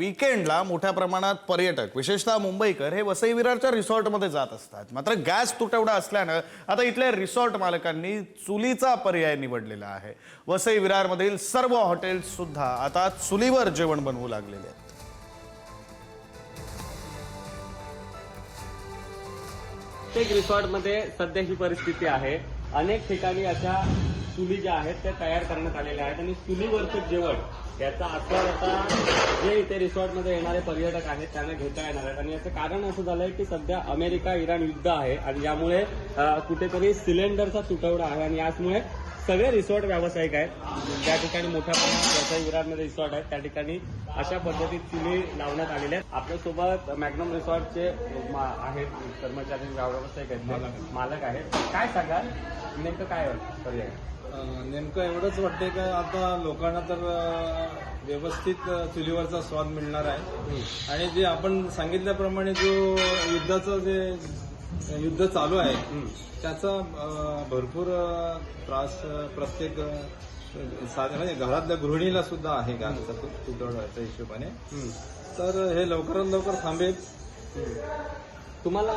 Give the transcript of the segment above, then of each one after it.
वीकेंडला मोठ्या प्रमाणात पर्यटक विशेषतः मुंबईकर हे वसई विरारच्या रिसॉर्टमध्ये जात असतात। मात्र गॅस तुटवडा असल्यानं आता इथल्या रिसॉर्ट मालकांनी चुलीचा पर्याय निवडलेला आहे। वसई विरारमधील सर्व हॉटेल्स सुद्धा आता चुलीवर जेवण बनवू लागलेले आहेत। प्रत्येक रिसॉर्टमध्ये सध्या ही परिस्थिती आहे। अनेक ठिकाणी अशा चुली ज्या आहेत त्या तयार करण्यात आलेल्या आहेत आणि चुलीवरचं जेवण याचा आस्वाद आता जे इथे रिसॉर्टमध्ये येणारे पर्यटक आहेत त्यांना घेता येणार आहेत। आणि याचं कारण असं झालंय की सध्या अमेरिका इराण युद्ध आहे आणि यामुळे कुठेतरी सिलेंडरचा तुटवडा आहे आणि यामुळे सगळे रिसॉर्ट व्यावसायिक आहेत ज्या ठिकाणी मोठ्या प्रमाणात वसई विरारमध्ये रिसॉर्ट आहेत त्या ठिकाणी अशा पद्धतीत चुली लावण्यात आलेल्या आहेत। आपल्यासोबत मॅग्नम रिसॉर्टचे आहेत कर्मचारी व्यावसायिक आहेत, मालक आहेत। काय सांगाल नेमकं काय पर्याय? नेमकं एवढंच वाटतंय का आता लोकांना तर व्यवस्थित चुलीवरचा स्वाद मिळणार आहे आणि जे आपण सांगितल्याप्रमाणे जो युद्धाचं जे युद्ध चालू आहे त्याचा भरपूर त्रास प्रत्येक म्हणजे घरातल्या गृहिणीला सुद्धा आहे गॅसचा तुटवड्याच्या हिशोबाने। तर हे लवकरात लवकर थांबेल। तुम्हाला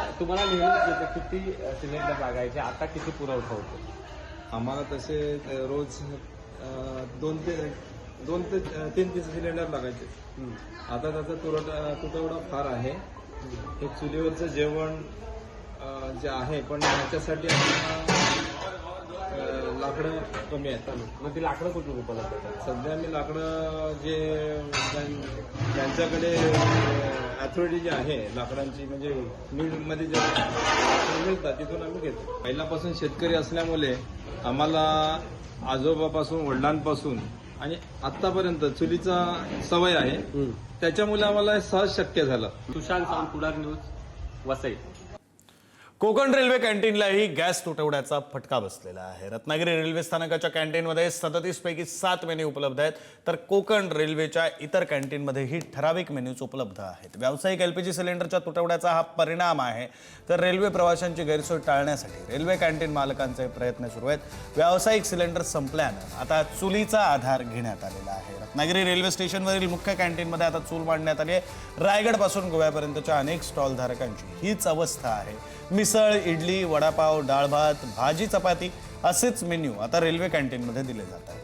नेहमी किती सिलेंडर लागायचे, आता किती पुरवठा होतो? आम्हाला तसे रोज 2 ते 3 सिलेंडर लागायचे। आता त्याचा तुटवडा फार आहे। हे चुलीवरचं जेवण जे आहे पण ह्याच्यासाठी लाकडं कमी आहेत। मग ती लाकडं कुठून उपलब्ध आहेत? सध्या मी लाकडं जे ज्यांच्याकडे अथॉरिटी जी आहे लाकडांची म्हणजे मिलमध्ये जे मिळतात तिथून आम्ही घेतो। पहिल्यापासून शेतकरी असल्यामुळे आम्हाला आजोबापासून वडिलांपासून आणि आतापर्यंत चुलीचा सवय आहे, त्याच्यामुळे आम्हाला सहज शक्य झालं। सुशांत सावंत, पुढार न्यूज, वसई। कोकण रेल्वे कॅन्टीनलाही गॅस तुटवड्याचा फटका बसलेला आहे। रत्नागिरी रेल्वे स्थानकाच्या कॅन्टीनमध्ये 37 पैकी 7 मेन्यू उपलब्ध आहेत, तर कोकण रेल्वेच्या इतर कॅन्टीनमध्येही ठराविक मेन्यूज उपलब्ध आहेत। व्यावसायिक एलपीजी सिलेंडरच्या तुटवड्याचा हा परिणाम आहे, तर रेल्वे प्रवाशांची गैरसोय टाळण्यासाठी रेल्वे कॅन्टीन मालकांचे प्रयत्न सुरू आहेत। व्यावसायिक सिलेंडर संपल्यानं आता चुलीचा आधार घेण्यात आलेला आहे। रत्नागिरी रेल्वे स्टेशनवरील मुख्य कॅन्टीनमध्ये आता चूल मांडण्यात आली आहे। रायगडपासून गोव्यापर्यंतच्या अनेक स्टॉल धारकांची हीच अवस्था आहे। मिसळ, इडली, वडापाव, डाळ भात, भाजी चपाती असेच मेन्यू आता रेल्वे कॅन्टीनमध्ये दिले जात आहेत।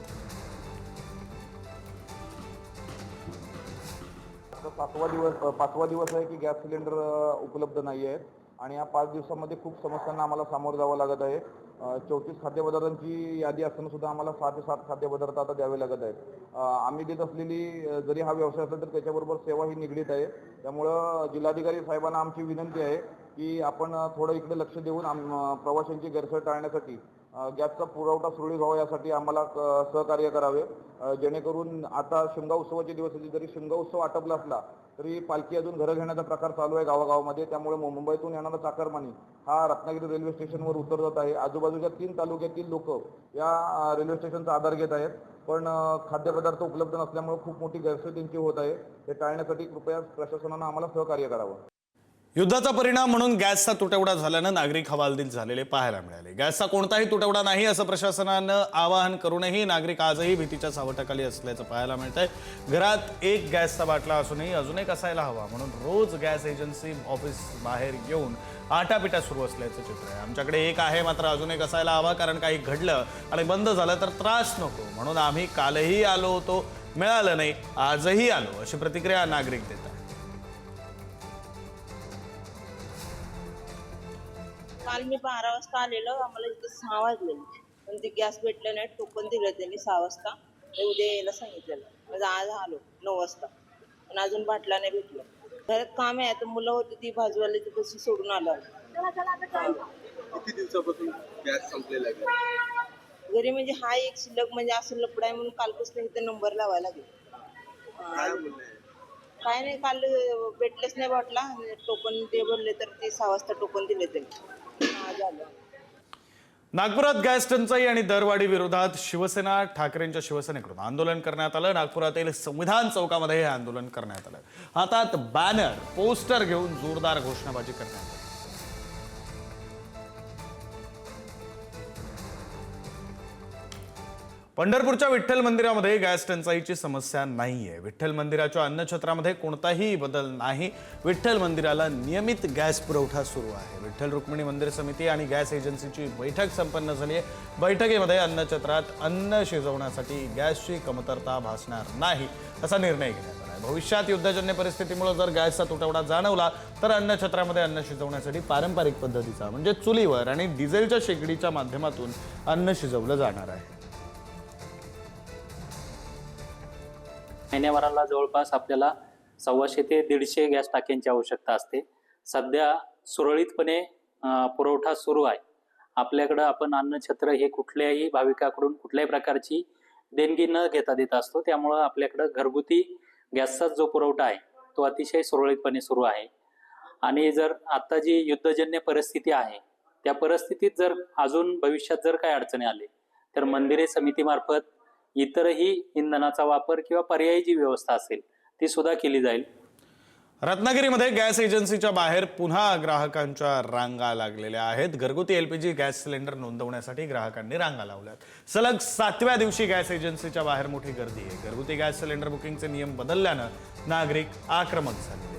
पाचवा दिवस आहे की गॅस सिलेंडर उपलब्ध नाही आहेत आणि या 5 दिवसांमध्ये खूप समस्यांना आम्हाला सामोरं जावं लागत आहे। 34 खाद्यपदार्थांची यादी असताना सुद्धा आम्हाला 6 ते 7 खाद्यपदार्थ आता द्यावे लागत आहेत। आम्ही देत असलेली जरी हा व्यवसाय असेल तर त्याच्याबरोबर सेवा ही निगडीत आहे। त्यामुळं जिल्हाधिकारी साहेबांना आमची विनंती आहे की आपण थोडं इकडे लक्ष देऊन प्रवाशांची गैरसोय टाळण्यासाठी गॅसचा पुरवठा सुरळीत व्हावा यासाठी आम्हाला सहकार्य करावे, जेणेकरून आता शिमगा उत्सवाचे दिवस होते, जरी शिमगा उत्सव आटपला असला तरी पालखी अजून घरं घेण्याचा प्रकार चालू आहे गावागावामध्ये। त्यामुळे मुंबईतून येणारा चाकरमानी हा रत्नागिरी रेल्वे स्टेशनवर उतरत आहे। आजूबाजूच्या 3 तालुक्यातील लोक या रेल्वे स्टेशनचा आधार घेत आहेत, पण खाद्यपदार्थ उपलब्ध नसल्यामुळे खूप मोठी गैरसोय त्यांची होत आहे। हे टाळण्यासाठी कृपया प्रशासनानं आम्हाला सहकार्य करावं। युद्धाचा परिणाम म्हणून गॅसचा तुटवडा झाल्यानं नागरिक हवालदिल झालेले पाहायला मिळाले। गॅसचा कोणताही तुटवडा नाही असं प्रशासनानं आवाहन करूनही नागरिक आजही भीतीच्या सावटाखाली असल्याचं पाहायला मिळतंय। घरात एक गॅसचा बाटला असूनही अजून एक असायला हवा म्हणून रोज गॅस एजन्सी ऑफिस बाहेर येऊन आटापिटा सुरू असल्याचं चित्र आहे। आमच्याकडे एक आहे मात्र अजून एक असायला हवा, कारण काही घडलं आणि बंद झालं तर त्रास नको म्हणून आम्ही कालही आलो होतो, मिळालं नाही, आजही आलो, अशी प्रतिक्रिया नागरिक देतात। काल मी 12 वाजता आलेलो, आम्हाला इथे 6 वाजले पण ते गॅस भेटले नाही। टोकन दिलं त्यांनी 6 वाजता, उद्या यायला सांगितलेलं। म्हणजे आज आलो 9 वाजता पण अजून बाटला नाही भेटला। घरात काम आहे, तर मुलं होती ती भाजीवाली ती कशी सोडून आलो। किती दिवसापासून गॅस संपलेला आहे घरी? म्हणजे हा एक शिल्लक म्हणजे असं लपड आहे म्हणून कालपासून इथे नंबर लावायला लागेल। काय नाही, काल भेटलेच नाही बाटला, टोकन ते भरले तर ते 6 वाजता टोकन दिले त्यांनी। नागपुरात गॅस टंचाई आणि दरवाढी विरोधात शिवसेना ठाकरेंच्या शिवसेनेकडून आंदोलन करण्यात आलं। नागपुरातील संविधान चौकामध्ये हे आंदोलन करण्यात आलं। हातात बॅनर, पोस्टर घेऊन जोरदार घोषणाबाजी करण्यात आली। पंढरपूरच्या विठ्ठल मंदिरामध्ये गॅस टंचाईची समस्या नाहीये. विठ्ठल मंदिराच्या अन्नछत्रामध्ये कोणताही बदल नाही. विठ्ठल मंदिराला नियमित गॅस पुरवठा सुरू आहे. विठ्ठल रुक्मिणी मंदिर समिती आणि गॅस एजन्सीची बैठक संपन्न झाली आहे. बैठकीमध्ये अन्नछत्रात अन्न शिजवण्यासाठी गॅसची कमतरता भासणार नाही असा निर्णय घेण्यात आला आहे. भविष्यात युद्धजन्य परिस्थितीमुळे जर गॅसचा तुटवडा जाणवला तर अन्नछत्रामध्ये अन्न शिजवण्यासाठी पारंपरिक पद्धतीचा म्हणजे चुलीवर आणि डिझेलच्या शेगडीच्या माध्यमातून अन्न शिजवलं जाणार आहे. महिन्याभराला जवळपास आपल्याला 150 ते 150 गॅस टाक्यांची आवश्यकता असते. सध्या सुरळीतपणे पुरवठा सुरू आहे. आपल्याकडं आपण अन्नछत्र हे कुठल्याही भाविकाकडून कुठल्याही प्रकारची देणगी न घेता देत असतो. त्यामुळं आपल्याकडं घरगुती गॅसचा जो पुरवठा आहे तो अतिशय सुरळीतपणे सुरू आहे. आणि जर आता जी युद्धजन्य परिस्थिती आहे त्या परिस्थितीत जर अजून भविष्यात जर काही अडचणी आले तर मंदिरे समितीमार्फत इतरही इंधनाचा वापर किंवा पर्यायी जी व्यवस्था असेल ती सुद्धा केली जाईल. रत्नागिरीमध्ये गॅस एजन्सीच्या बाहेर पुन्हा ग्राहकांच्या रांगा लागलेल्या आहेत. घरगुती एलपीजी गॅस सिलेंडर नोंदवण्यासाठी ग्राहकांनी रांगा लावल्यात. सलग 7व्या दिवशी गॅस एजन्सीच्या बाहेर मोठी गर्दी आहे. घरगुती गॅस सिलेंडर बुकिंगचे नियम बदलल्यानं नागरिक आक्रमक झाले.